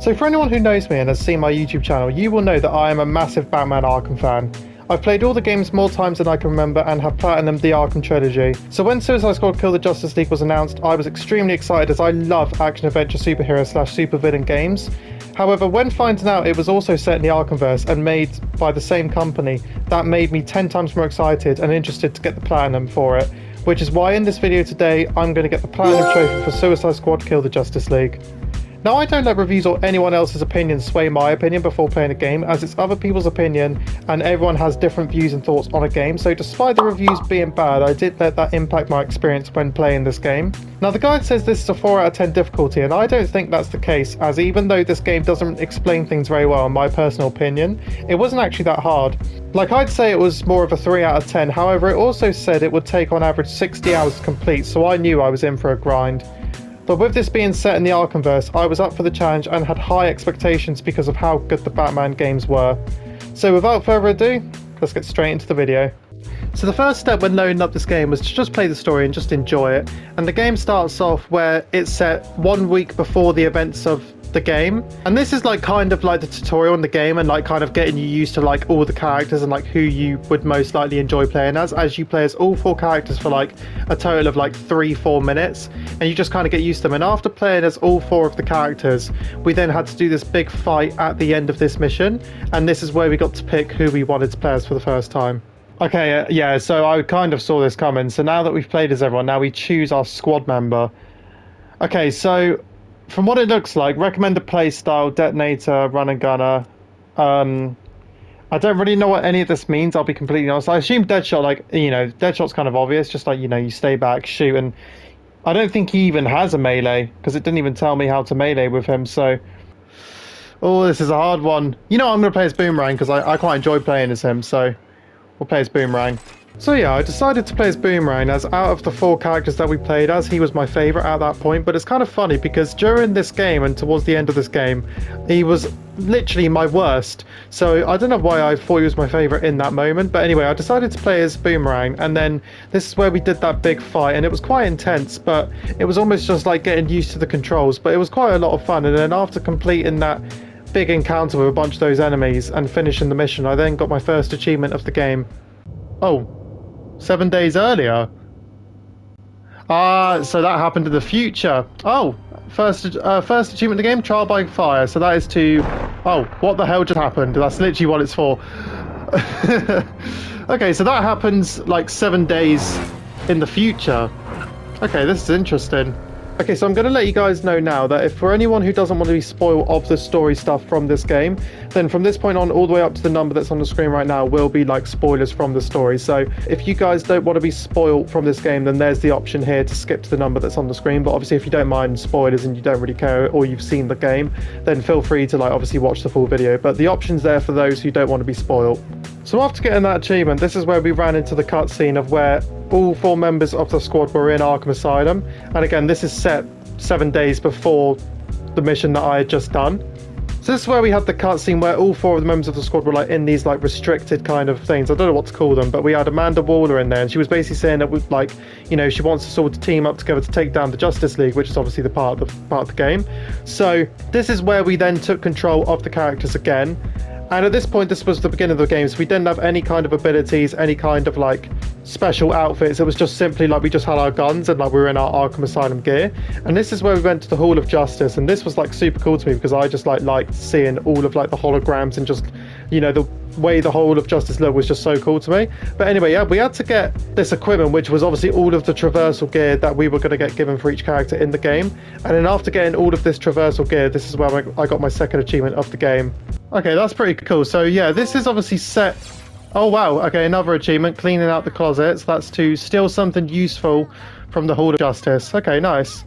So for anyone who knows me and has seen my YouTube channel, you will know that I am a massive Batman Arkham fan. I've played all the games more times than I can remember and have platinumed the Arkham trilogy. So when Suicide Squad Kill the Justice League was announced, I was extremely excited as I love action-adventure superhero / supervillain games. However, when finding out it was also set in the Arkhamverse and made by the same company, that made me 10 times more excited and interested to get the platinum for it. Which is why in this video today, I'm going to get the platinum trophy for Suicide Squad Kill the Justice League. Now, I don't let reviews or anyone else's opinion sway my opinion before playing a game, as it's other people's opinion and everyone has different views and thoughts on a game, so despite the reviews being bad, I did let that impact my experience when playing this game. Now, the guide says this is a 4 out of 10 difficulty, and I don't think that's the case, as even though this game doesn't explain things very well in my personal opinion, it wasn't actually that hard. Like, I'd say it was more of a 3 out of 10, however it also said it would take on average 60 hours to complete, so I knew I was in for a grind. But with this being set in the Arkhamverse, I was up for the challenge and had high expectations because of how good the Batman games were. So without further ado, let's get straight into the video. So the first step when loading up this game was to just play the story and just enjoy it. And the game starts off where it's set 1 week before the events of the game, and this is like kind of like the tutorial in the game and like kind of getting you used to like all the characters and like who you would most likely enjoy playing as you play as all 4 characters for like a total of like 3-4 minutes, and you just kind of get used to them. And after playing as all 4 of the characters, we then had to do this big fight at the end of this mission, and this is where we got to pick who we wanted to play as for the first time. Okay, yeah, so I kind of saw this coming. So now that we've played as everyone, now we choose our squad member. Okay, so from what it looks like, recommended play style, detonator, run and gunner. I don't really know what any of this means, I'll be completely honest. I assume Deadshot, like, you know, Deadshot's kind of obvious, just like, you know, you stay back, shoot, and I don't think he even has a melee, because it didn't even tell me how to melee with him, so... Oh, this is a hard one. You know, I'm going to play as Boomerang, because I quite enjoy playing as him, so we'll play as Boomerang. So yeah, I decided to play as Boomerang, as out of the 4 characters that we played as, he was my favourite at that point. But it's kind of funny because during this game and towards the end of this game, he was literally my worst. So I don't know why I thought he was my favourite in that moment. But anyway, I decided to play as Boomerang, and then this is where we did that big fight, and it was quite intense, but it was almost just like getting used to the controls. But it was quite a lot of fun, and then after completing that big encounter with a bunch of those enemies and finishing the mission, I then got my first achievement of the game. Oh. 7 days earlier. So that happened in the future. Oh, first achievement of the game, trial by fire. So that is to... Oh, what the hell just happened? That's literally what it's for. Okay, so that happens like 7 days in the future. Okay, this is interesting. Okay, so I'm going to let you guys know now that if for anyone who doesn't want to be spoiled of the story stuff from this game, then from this point on all the way up to the number that's on the screen right now will be like spoilers from the story. So if you guys don't want to be spoiled from this game, then there's the option here to skip to the number that's on the screen. But obviously if you don't mind spoilers and you don't really care, or you've seen the game, then feel free to like obviously watch the full video. But the option's there for those who don't want to be spoiled. So after getting that achievement, this is where we ran into the cutscene of where all 4 members of the squad were in Arkham Asylum. And again, this is set 7 days before the mission that I had just done. So this is where we had the cutscene where all 4 of the members of the squad were like in these like restricted kind of things. I don't know what to call them, but we had Amanda Waller in there, and she was basically saying that with like, you know, she wants to sort of team up together to take down the Justice League, which is obviously the part of the game. So this is where we then took control of the characters again. And at this point, this was the beginning of the game, so we didn't have any kind of abilities, any kind of like special outfits. It was just simply like we just had our guns and like we were in our Arkham Asylum gear. And this is where we went to the Hall of Justice, and this was like super cool to me because I just like liked seeing all of like the holograms and just, you know, the way the Hall of Justice looked was just so cool to me. But anyway, yeah, we had to get this equipment, which was obviously all of the traversal gear that we were going to get given for each character in the game. And then after getting all of this traversal gear, this is where I got my second achievement of the game. Okay, that's pretty cool. So yeah, this is obviously set... Oh wow, okay, another achievement, cleaning out the closets. That's to steal something useful from the Hall of Justice. Okay, nice.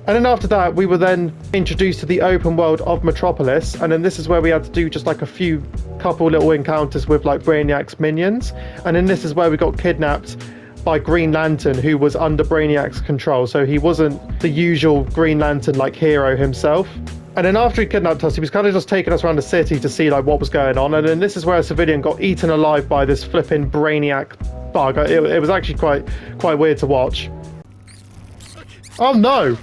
And then after that, we were then introduced to the open world of Metropolis, and then this is where we had to do just like a couple little encounters with like Brainiac's minions. And then this is where we got kidnapped by Green Lantern, who was under Brainiac's control. So he wasn't the usual Green Lantern like hero himself. And then after he kidnapped us, he was kind of just taking us around the city to see like what was going on. And then this is where a civilian got eaten alive by this flipping Brainiac bug. It was actually quite weird to watch. Oh no!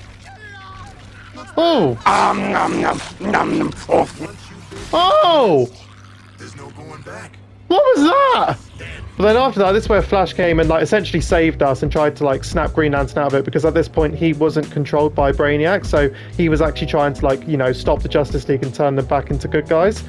Oh! Nom, nom, nom, nom. Oh. Oh! There's no going back. What was that? But then after that, this is where Flash came and like essentially saved us and tried to like snap Green Lantern out of it, because at this point he wasn't controlled by Brainiac, so he was actually trying to like, you know, stop the Justice League and turn them back into good guys.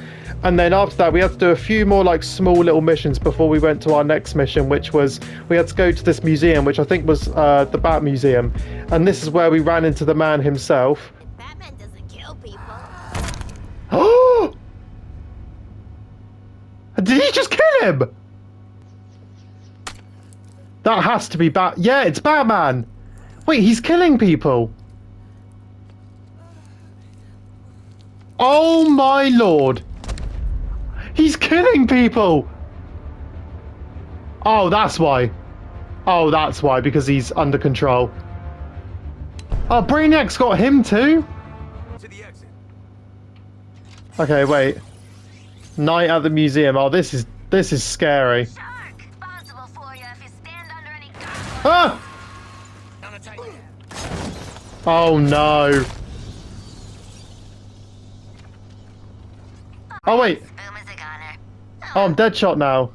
And then after that, we had to do a few more like small little missions before we went to our next mission, which was we had to go to this museum, which I think was the Bat Museum. And this is where we ran into the man himself. Batman doesn't kill people. Oh! Did he just kill him? That has to be Yeah, it's Batman. Wait, he's killing people. Oh my lord. He's killing people. Oh, that's why. Oh, that's why, because he's under control. Oh, Brainiac's got him too? To the exit. Okay, wait. Night at the museum. Oh, this is scary. Shark! Responsible for you if you stand under any Ah! Oh no. Oh wait. Boom is a goner. Oh, I'm Deadshot now.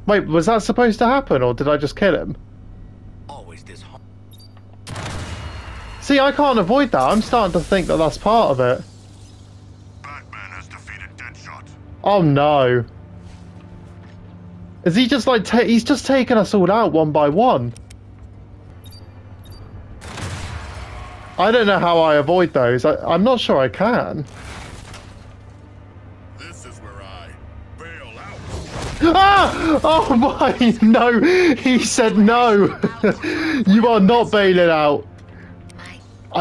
Wait, was that supposed to happen, or did I just kill him? Always this. See, I can't avoid that. I'm starting to think that that's part of it. Batman has defeated Deadshot. Oh no. Is he just like he's just taking us all out one by one? I don't know how I avoid those. I'm not sure I can. This is where I bail out. Ah! Oh my, no! He said no! You are not bailing out.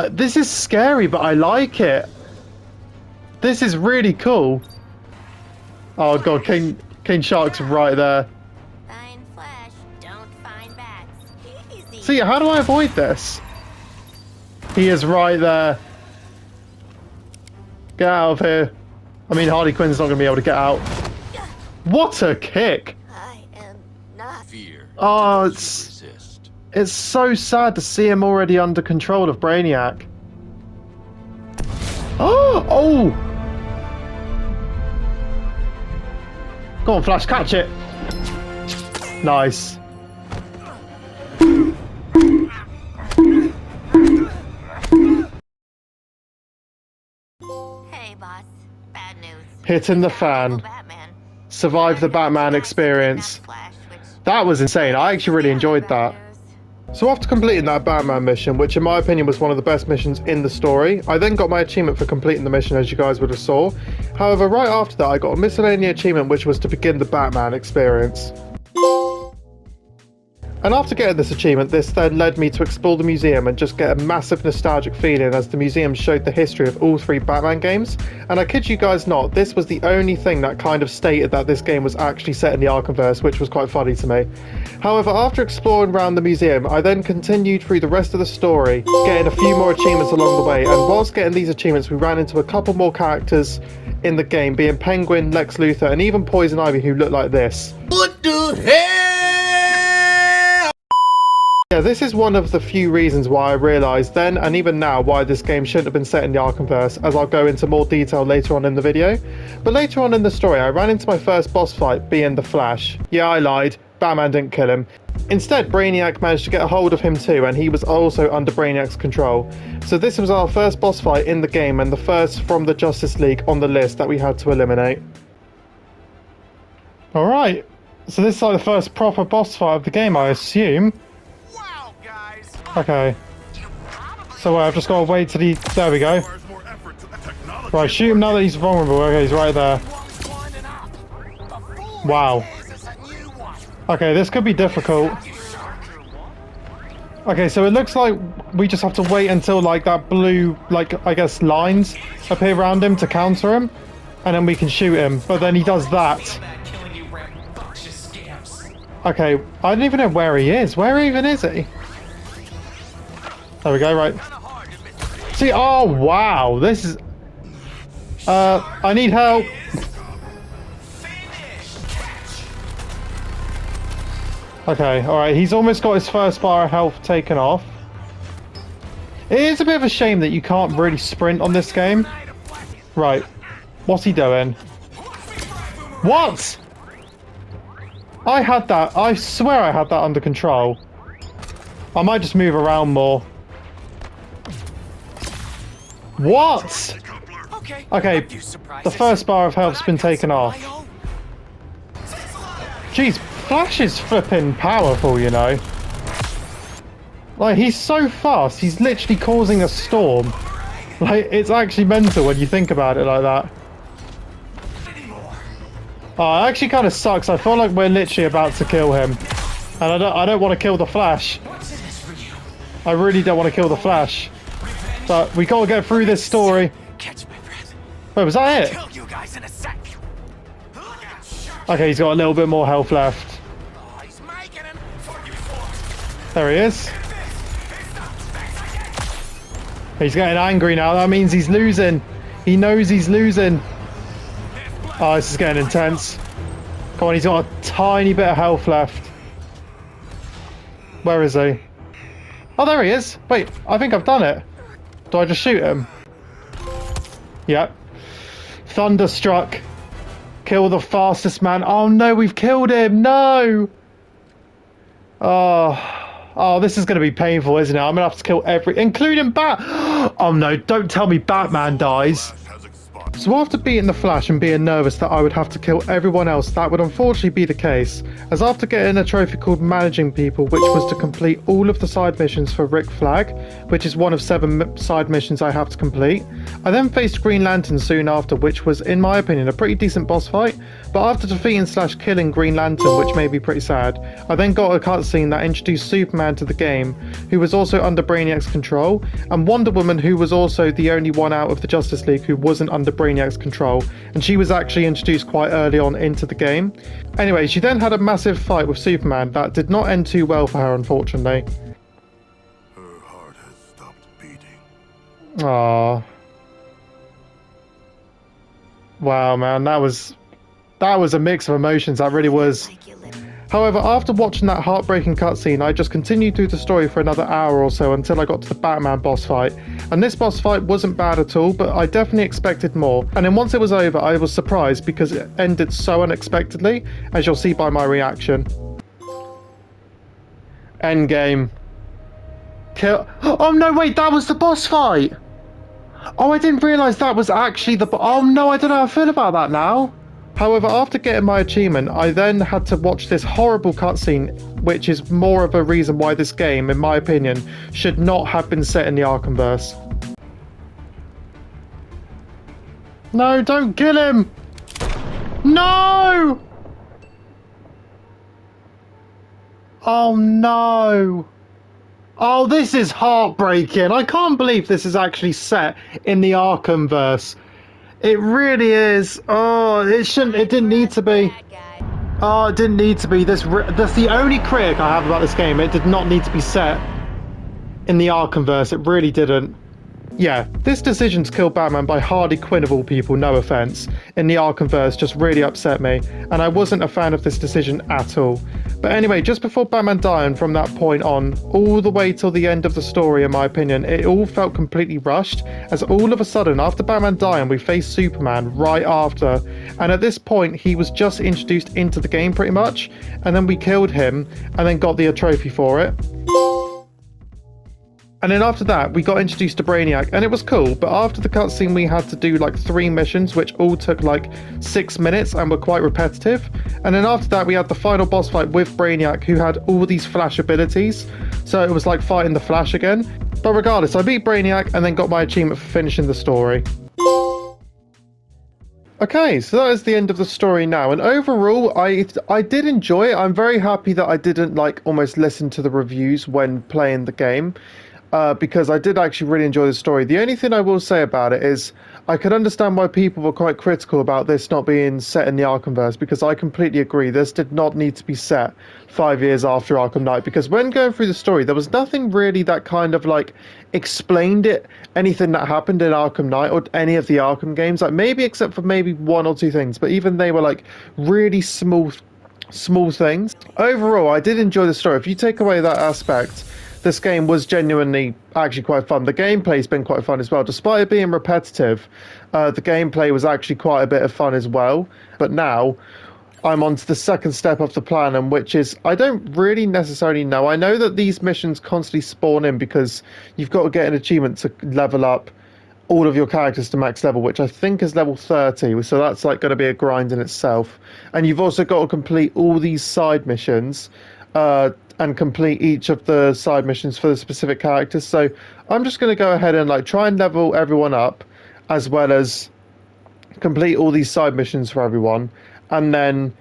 This is scary, but I like it. This is really cool. Oh god, King Shark's right there. Find flesh, don't find bats. Easy. See, how do I avoid this? He is right there. Get out of here. I mean, Harley Quinn's not going to be able to get out. What a kick! I am not. Fear. Oh, Resist. it's so sad to see him already under control of Brainiac. Oh! Oh! Go on, Flash, catch it! Nice. Hey, boss. Bad news. Hitting the fan. Batman. Survive the Batman experience. Flash, which That was insane. I actually really enjoyed that. So after completing that Batman mission, which in my opinion was one of the best missions in the story, I then got my achievement for completing the mission, as you guys would have saw. However, right after that I got a miscellaneous achievement which was to begin the Batman experience. And after getting this achievement, this then led me to explore the museum and just get a massive nostalgic feeling, as the museum showed the history of all 3 Batman games. And I kid you guys not, this was the only thing that kind of stated that this game was actually set in the Arkhamverse, which was quite funny to me. However, after exploring around the museum, I then continued through the rest of the story, getting a few more achievements along the way. And whilst getting these achievements, we ran into a couple more characters in the game, being Penguin, Lex Luthor, and even Poison Ivy, who look like this. What the hell? Yeah, this is one of the few reasons why I realised then and even now why this game shouldn't have been set in the Arkhamverse, as I'll go into more detail later on in the video. But later on in the story, I ran into my first boss fight, being the Flash. Yeah, I lied. Batman didn't kill him. Instead, Brainiac managed to get a hold of him too, and he was also under Brainiac's control. So this was our first boss fight in the game, and the first from the Justice League on the list that we had to eliminate. Alright, so this is like the first proper boss fight of the game, I assume. Okay. So I've just got to wait till he... There we go. Right, shoot him now that he's vulnerable. Okay, he's right there. Wow. Okay, this could be difficult. Okay, so it looks like we just have to wait until like that blue, like, I guess lines appear around him to counter him. And then we can shoot him. But then he does that. Okay, I don't even know where he is. Where even is he? There we go, right. See, oh wow, this is... I need help. Okay, alright, he's almost got his first bar of health taken off. It is a bit of a shame that you can't really sprint on this game. Right. What's he doing? What? I had that. I swear I had that under control. I might just move around more. What? Okay, the first bar of health's been taken off. Jeez, Flash is flipping powerful, you know. Like, he's so fast, he's literally causing a storm. Like, it's actually mental when you think about it like that. Oh, it actually kind of sucks. I feel like we're literally about to kill him. And I don't want to kill the Flash. I really don't want to kill the Flash. But we gotta get through this story. Wait, was that it? Okay, he's got a little bit more health left. There he is. He's getting angry now. That means he's losing. He knows he's losing. Oh, this is getting intense. Come on, he's got a tiny bit of health left. Where is he? Oh, there he is. Wait, I think I've done it. Do I just shoot him? Yep. Thunderstruck. Kill the fastest man. Oh no, we've killed him. No. Oh, this is going to be painful, isn't it? I'm going to have to kill including Bat. Oh no, don't tell me Batman dies. So after beating the Flash and being nervous that I would have to kill everyone else, that would unfortunately be the case, as after getting a trophy called Managing People, which was to complete all of the side missions for Rick Flag, which is one of 7 side missions I have to complete, I then faced Green Lantern soon after, which was, in my opinion, a pretty decent boss fight, but after defeating / killing Green Lantern, which made me pretty sad, I then got a cutscene that introduced Superman to the game, who was also under Brainiac's control, and Wonder Woman, who was also the only one out of the Justice League who wasn't under Brainiac's control, and she was actually introduced quite early on into the game. Anyway, she then had a massive fight with Superman that did not end too well for her, unfortunately. Her heart has stopped beating. Aww. Wow, man, that was a mix of emotions, that really was. However, after watching that heartbreaking cutscene, I just continued through the story for another hour or so until I got to the Batman boss fight. And this boss fight wasn't bad at all, but I definitely expected more. And then once it was over, I was surprised because it ended so unexpectedly, as you'll see by my reaction. Endgame. Kill. Oh no, wait, that was the boss fight! Oh, I didn't realise that was actually the. Oh no, I don't know how I feel about that now. However, after getting my achievement, I then had to watch this horrible cutscene, which is more of a reason why this game, in my opinion, should not have been set in the Arkhamverse. No, don't kill him! No! Oh no! Oh, this is heartbreaking. I can't believe this is actually set in the Arkhamverse. It really is. Oh, it didn't need to be. Oh, it didn't need to be. That's the only critic I have about this game. It did not need to be set in the Arkhamverse. It really didn't. Yeah, this decision to kill Batman by Harley Quinn of all people, no offense, in the Arkhamverse just really upset me, and I wasn't a fan of this decision at all. But anyway, just before Batman dying from that point on, all the way till the end of the story, in my opinion, it all felt completely rushed, as all of a sudden, after Batman dying, we faced Superman right after, and at this point, he was just introduced into the game pretty much, and then we killed him, and then got the trophy for it. And then after that, we got introduced to Brainiac, and it was cool, but after the cutscene we had to do like 3 missions, which all took like 6 minutes and were quite repetitive. And then after that, we had the final boss fight with Brainiac, who had all these Flash abilities, so it was like fighting the Flash again. But regardless, I beat Brainiac and then got my achievement for finishing the story. Okay, so that is the end of the story now, and overall, I did enjoy it. I'm very happy that I didn't like almost listen to the reviews when playing the game. Because I did actually really enjoy the story. The only thing I will say about it is I could understand why people were quite critical about this not being set in the Arkhamverse, because I completely agree. This did not need to be set 5 years after Arkham Knight, because when going through the story, there was nothing really that kind of like explained anything that happened in Arkham Knight or any of the Arkham games, like maybe except for maybe 1 or 2 things, but even they were like really small things. Overall, I did enjoy the story. If you take away that aspect, this game was genuinely actually quite fun. The gameplay's been quite fun as well. Despite it being repetitive, the gameplay was actually quite a bit of fun as well. But now I'm on to the second step of the plan, and which is, I don't really necessarily know. I know that these missions constantly spawn in because you've got to get an achievement to level up all of your characters to max level, which I think is level 30, so that's like going to be a grind in itself. And you've also got to complete all these side missions, and complete each of the side missions for the specific characters. So I'm just going to go ahead and like try and level everyone up, as well as complete all these side missions for everyone, and then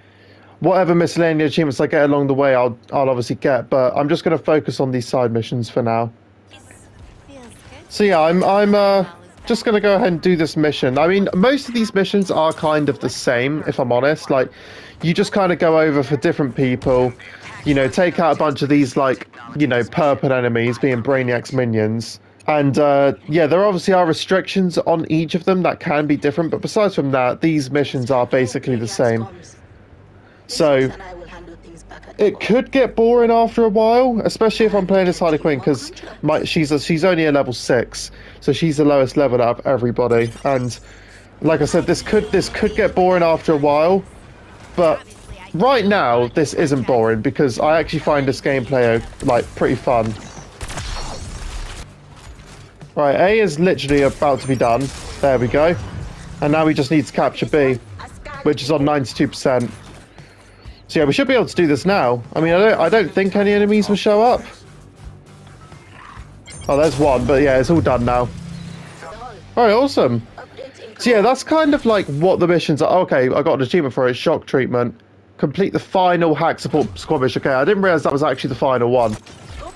whatever miscellaneous achievements I get along the way, I'll obviously get. But I'm just going to focus on these side missions for now. Feels good. So yeah, I'm just going to go ahead and do this mission. I mean, most of these missions are kind of the same, if I'm honest. Like, you just kind of go over for different people, you know, take out a bunch of these, like, you know, purple enemies being Brainiac's minions. And, yeah, there obviously are restrictions on each of them that can be different, but besides from that, these missions are basically the same. So it could get boring after a while, especially if I'm playing as Harley Quinn, because she's only a level 6, so she's the lowest level out of everybody. And like I said, this could get boring after a while, but right now this isn't boring because I actually find this gameplay like pretty fun. Right, A is literally about to be done. There we go. And now we just need to capture B, which is on 92%. So yeah, we should be able to do this now. I mean, I don't think any enemies will show up. Oh, there's one, but yeah, it's all done now. Alright, awesome. So yeah, that's kind of like what the missions are. Okay, I got an achievement for it, shock treatment. Complete the final hack support squad mission. Okay, I didn't realise that was actually the final one.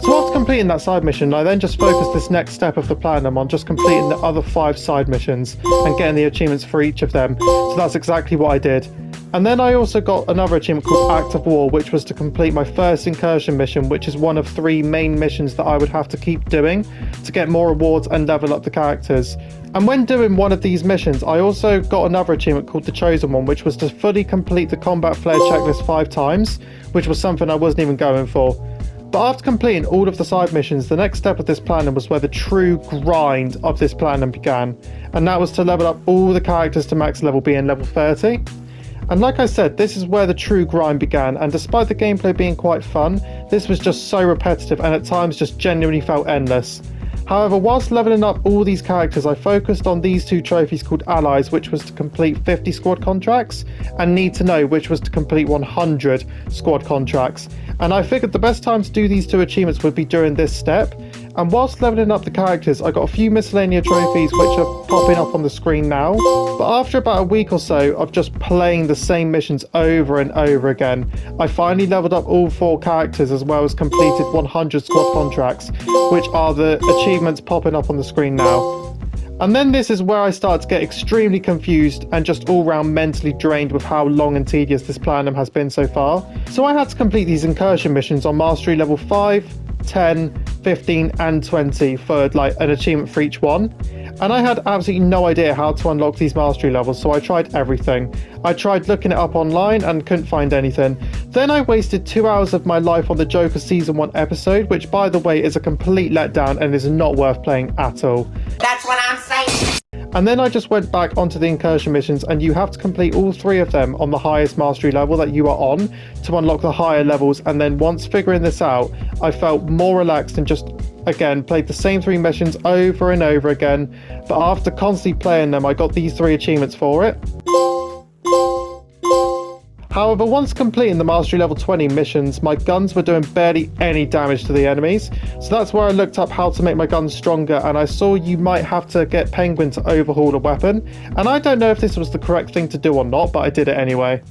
So after completing that side mission, I then just focused this next step of the plan on just completing the other 5 side missions and getting the achievements for each of them. So that's exactly what I did. And then I also got another achievement called Act of War, which was to complete my first incursion mission, which is one of 3 main missions that I would have to keep doing to get more rewards and level up the characters. And when doing one of these missions, I also got another achievement called the Chosen One, which was to fully complete the combat flare checklist 5 times, which was something I wasn't even going for. But after completing all of the side missions, the next step of this plan was where the true grind of this plan began, and that was to level up all the characters to max level, being level 30. And like I said, this is where the true grind began, and despite the gameplay being quite fun, this was just so repetitive and at times just genuinely felt endless. However, whilst leveling up all these characters, I focused on these 2 trophies called Allies, which was to complete 50 squad contracts, and Need to Know, which was to complete 100 squad contracts. And I figured the best time to do these 2 achievements would be during this step. And whilst leveling up the characters, I got a few miscellaneous trophies which are popping up on the screen now. But after about a week or so of just playing the same missions over and over again, I finally leveled up all 4 characters as well as completed 100 squad contracts, which are the achievements popping up on the screen now. And then this is where I start to get extremely confused and just all round mentally drained with how long and tedious this Planum has been so far. So I had to complete these incursion missions on mastery level 5, 10, 15 and 20 for like an achievement for each one. And I had absolutely no idea how to unlock these mastery levels, so I tried everything. I tried looking it up online and couldn't find anything. Then I wasted 2 hours of my life on the Joker Season 1 episode, which by the way is a complete letdown and is not worth playing at all. That's what I'm saying. And then I just went back onto the incursion missions, and you have to complete all 3 of them on the highest mastery level that you are on to unlock the higher levels. And then once figuring this out, I felt more relaxed and just again played the same 3 missions over and over again. But after constantly playing them, I got these 3 achievements for it. However, once completing the mastery level 20 missions, my guns were doing barely any damage to the enemies. So that's where I looked up how to make my guns stronger, and I saw you might have to get Penguin to overhaul a weapon. And I don't know if this was the correct thing to do or not, but I did it anyway.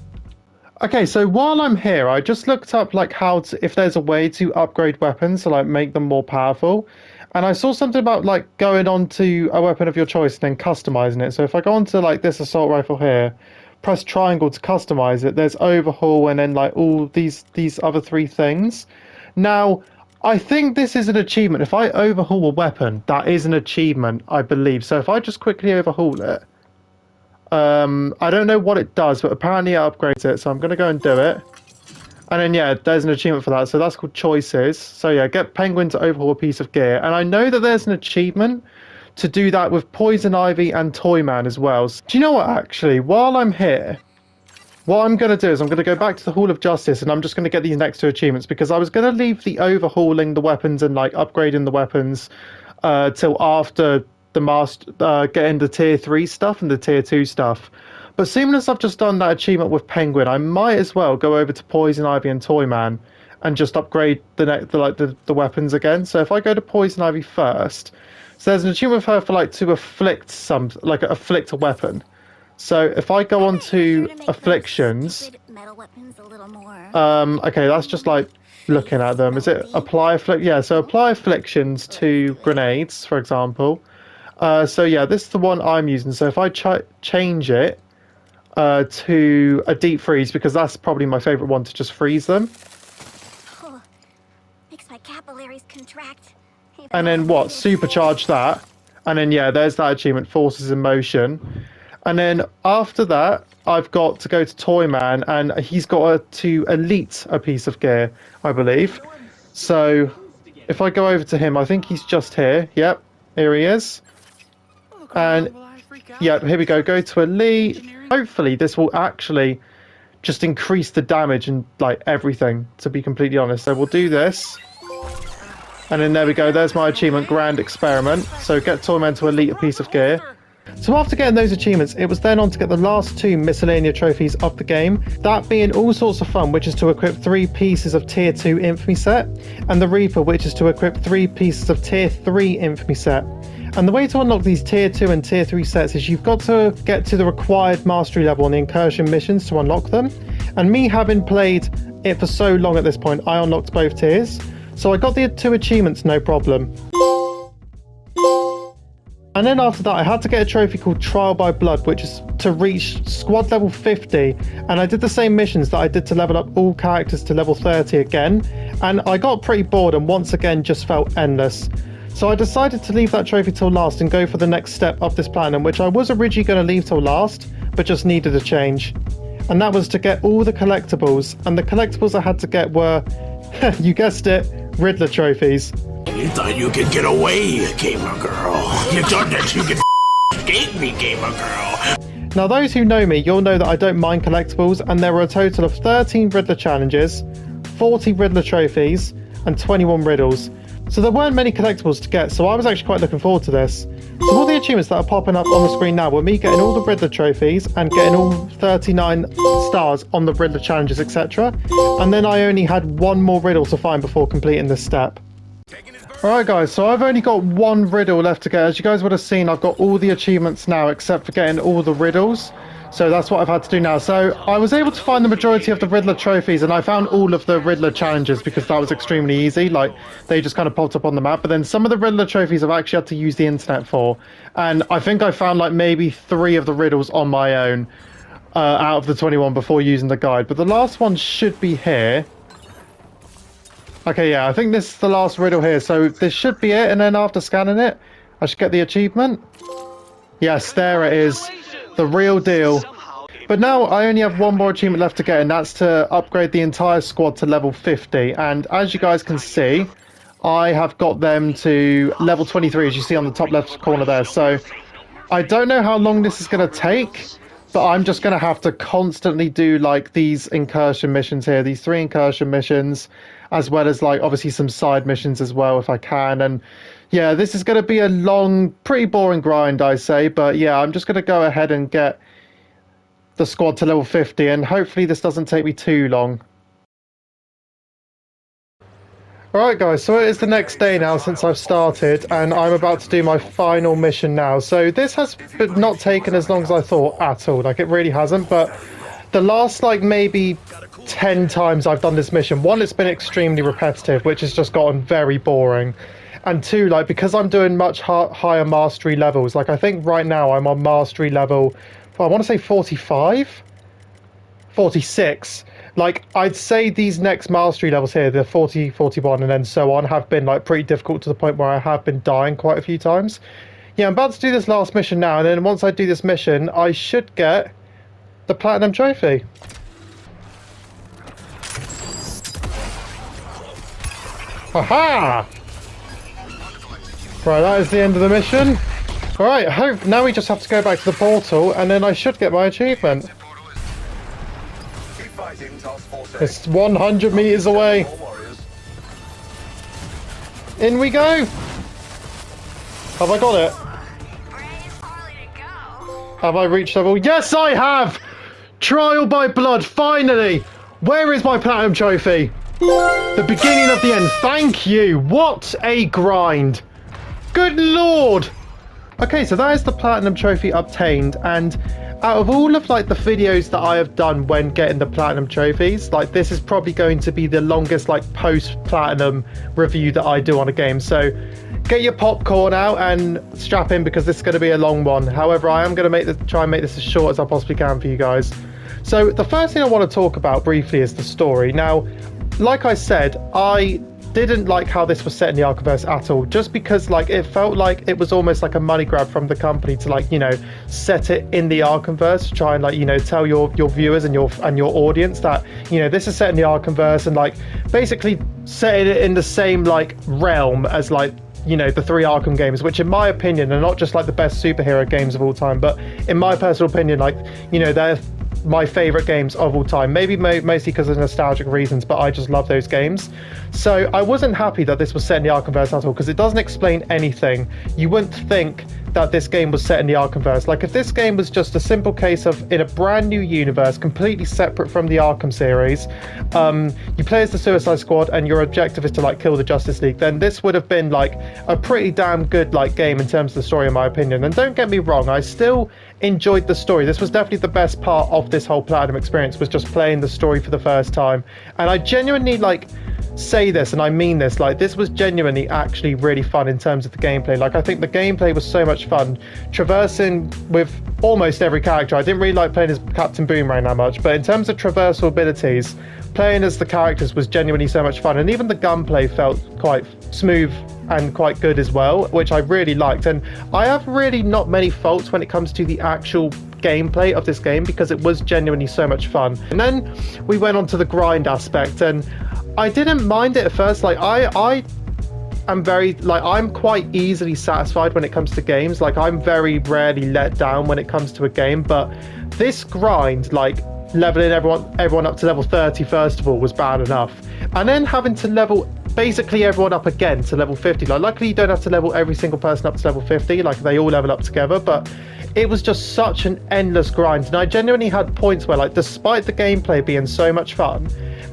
Okay, so while I'm here, I just looked up like if there's a way to upgrade weapons to like make them more powerful. And I saw something about like going on to a weapon of your choice and then customizing it. So if I go on to like this assault rifle here, press triangle to customize it, there's overhaul and then like all these other 3 things. Now, I think this is an achievement. If I overhaul a weapon, that is an achievement, I believe. So if I just quickly overhaul it, I don't know what it does, but apparently it upgrades it. So I'm going to go and do it. And then, yeah, there's an achievement for that. So that's called Choices. So, yeah, get Penguin to overhaul a piece of gear. And I know that there's an achievement to do that with Poison Ivy and Toyman as well. So, do you know what, actually? While I'm here, what I'm going to do is I'm going to go back to the Hall of Justice and I'm just going to get these next two achievements because I was going to leave the overhauling the weapons and, like, upgrading the weapons till after the getting the Tier 3 stuff and the Tier 2 stuff. But seeing as I've just done that achievement with Penguin, I might as well go over to Poison Ivy and Toyman and just upgrade the weapons again. So if I go to Poison Ivy first, so there's an achievement with her for like to afflict afflict a weapon. So if I go on to afflictions, okay, that's just like looking at them. Is it apply afflict? Yeah, so apply afflictions to grenades, for example. So yeah, this is the one I'm using. So if I change it to a deep freeze, because that's probably my favorite one to just freeze them. Oh, makes my capillaries contract. And then what? Supercharge that. And then yeah, there's that achievement, Forces in Motion. And then after that, I've got to go to Toyman, and he's got to elite a piece of gear, I believe. So if I go over to him, I think he's just here. Yep, here he is. And yeah, here we go. Go to elite. Hopefully this will actually just increase the damage and like everything, to be completely honest. So we'll do this. And then there we go. There's my achievement, Grand Experiment. So get Toyman to elite a piece of gear. So after getting those achievements, it was then on to get the last two miscellaneous trophies of the game. That being All Sorts of Fun, which is to equip 3 pieces of Tier 2 Infamy set. And the Reaper, which is to equip 3 pieces of Tier 3 Infamy set. And the way to unlock these Tier 2 and Tier 3 sets is you've got to get to the required mastery level on the incursion missions to unlock them. And me having played it for so long at this point, I unlocked both tiers. So I got the 2 achievements, no problem. And then after that, I had to get a trophy called Trial by Blood, which is to reach squad level 50. And I did the same missions that I did to level up all characters to level 30 again. And I got pretty bored and once again just felt endless. So I decided to leave that trophy till last and go for the next step of this platinum, which I was originally going to leave till last, but just needed a change. And that was to get all the collectibles. And the collectibles I had to get were, you guessed it, Riddler trophies. You thought you could get away, gamer girl. You thought that you could escape me, gamer girl. Now those who know me, you'll know that I don't mind collectibles, and there were a total of 13 Riddler challenges, 40 Riddler trophies, and 21 riddles. So there weren't many collectibles to get, so I was actually quite looking forward to this. So all the achievements that are popping up on the screen now were me getting all the Riddler trophies and getting all 39 stars on the Riddler challenges, etc. And then I only had one more riddle to find before completing this step. Alright guys, so I've only got one riddle left to get. As you guys would have seen, I've got all the achievements now except for getting all the riddles. So that's what I've had to do now. So I was able to find the majority of the Riddler trophies, and I found all of the Riddler challenges because that was extremely easy. Like, they just kind of popped up on the map. But then some of the Riddler trophies I've actually had to use the internet for. And I think I found like maybe 3 of the riddles on my own out of the 21 before using the guide. But the last one should be here. Okay, yeah, I think this is the last riddle here. So this should be it. And then after scanning it, I should get the achievement. Yes, there it is. The real deal. But now I only have one more achievement left to get, and that's to upgrade the entire squad to level 50. And as you guys can see, I have got them to level 23, as you see on the top left corner there. So I don't know how long this is going to take, but I'm just going to have to constantly do like these incursion missions here, these 3 incursion missions, as well as like obviously some side missions as well if I can. And yeah, this is going to be a long, pretty boring grind, I say. But yeah, I'm just going to go ahead and get the squad to level 50, and hopefully this doesn't take me too long. Alright guys, so it is the next day now since I've started, and I'm about to do my final mission now. So this has not taken as long as I thought at all, like it really hasn't, but the last like maybe 10 times I've done this mission, 1, it's been extremely repetitive, which has just gotten very boring. And 2, like because I'm doing much higher mastery levels, like I think right now I'm on mastery level, I want to say 45? 46. Like, I'd say these next mastery levels here, the 40, 41, and then so on, have been, like, pretty difficult to the point where I have been dying quite a few times. Yeah, I'm about to do this last mission now, and then once I do this mission, I should get the Platinum Trophy. Aha! Right, that is the end of the mission. Alright, hope now we just have to go back to the portal and then I should get my achievement. It's 100 meters away. In we go! Have I got it? Have I reached level? Yes, I have! Trial by blood, finally! Where is my platinum trophy? The beginning of the end. Thank you! What a grind! Good lord! Okay, so that is the platinum trophy obtained, and out of all of like the videos that I have done when getting the platinum trophies, like this is probably going to be the longest like post-platinum review that I do on a game. So get your popcorn out and strap in because this is going to be a long one. However, I am going to try and make this as short as I possibly can for you guys. So the first thing I want to talk about briefly is the story. Now, like I said, I didn't like how this was set in the Arkhamverse at all, just because like it felt like it was almost like a money grab from the company to like, you know, set it in the Arkhamverse to try and like, you know, tell your viewers and your audience that, you know, this is set in the Arkhamverse and like basically setting it in the same like realm as like, you know, the 3 Arkham games, which in my opinion are not just like the best superhero games of all time, but in my personal opinion, like, you know, they're my favorite games of all time, maybe mostly because of nostalgic reasons, but I just love those games. So I wasn't happy that this was set in the Arkhamverse at all, because it doesn't explain anything. You wouldn't think that this game was set in the Arkhamverse. Like if this game was just a simple case of in a brand new universe, completely separate from the Arkham series, you play as the Suicide Squad and your objective is to like kill the Justice League, then this would have been like a pretty damn good like game in terms of the story, in my opinion. And don't get me wrong, I still enjoyed the story. This was definitely the best part of this whole platinum experience, was just playing the story for the first time. And I genuinely like say this, and I mean this, like this was genuinely actually really fun in terms of the gameplay. Like I think the gameplay was so much fun, traversing with almost every character. I didn't really like playing as Captain Boomerang that much, but in terms of traversal abilities, playing as the characters was genuinely so much fun, and even the gunplay felt quite smooth and quite good as well, which I really liked. And I have really not many faults when it comes to the actual gameplay of this game, because it was genuinely so much fun. And then we went on to the grind aspect, and I didn't mind it at first. Like I am very like, I'm quite easily satisfied when it comes to games. Like I'm very rarely let down when it comes to a game, but this grind, like leveling everyone up to level 30 first of all, was bad enough, and then having to level basically everyone up again to level 50. Like luckily you don't have to level every single person up to level 50, like they all level up together, but it was just such an endless grind. And I genuinely had points where, like, despite the gameplay being so much fun,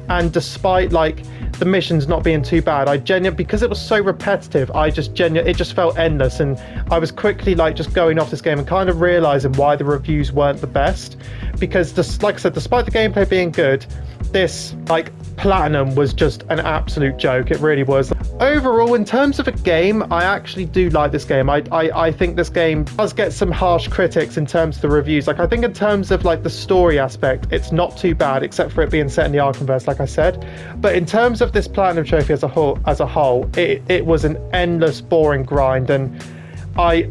and despite like the missions not being too bad, I genuinely, because it was so repetitive, it just felt endless, and I was quickly like just going off this game and kind of realizing why the reviews weren't the best, because just like I said, despite the gameplay being good, this like platinum was just an absolute joke. It really was. Overall, in terms of a game, I actually do like this game. I think this game does get some harsh critics in terms of the reviews. Like I think in terms of like the story aspect, it's not too bad, except for it being set in the Arkhamverse, like I said. But in terms of this platinum trophy as a whole, it was an endless boring grind, and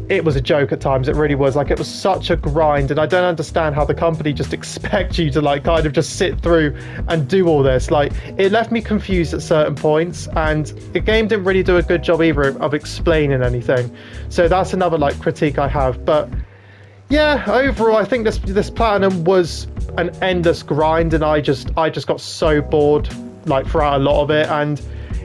it was a joke at times. It really was. Like it was such a grind, and I don't understand how the company just expect you to like kind of just sit through and do all this. Like it left me confused at certain points, and the game didn't really do a good job either of explaining anything. So that's another like critique I have. But yeah, overall I think this platinum was an endless grind, and I just got so bored like throughout a lot of it. And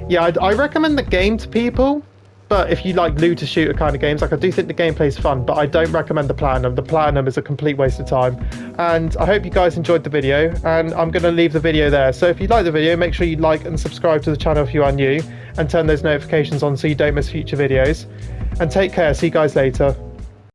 yeah, I recommend the game to people. But if you like looter shooter kind of games, like I do think the gameplay is fun, but I don't recommend the platinum. The platinum is a complete waste of time. And I hope you guys enjoyed the video, and I'm going to leave the video there. So if you like the video, make sure you like and subscribe to the channel if you are new, and turn those notifications on so you don't miss future videos. And take care. See you guys later.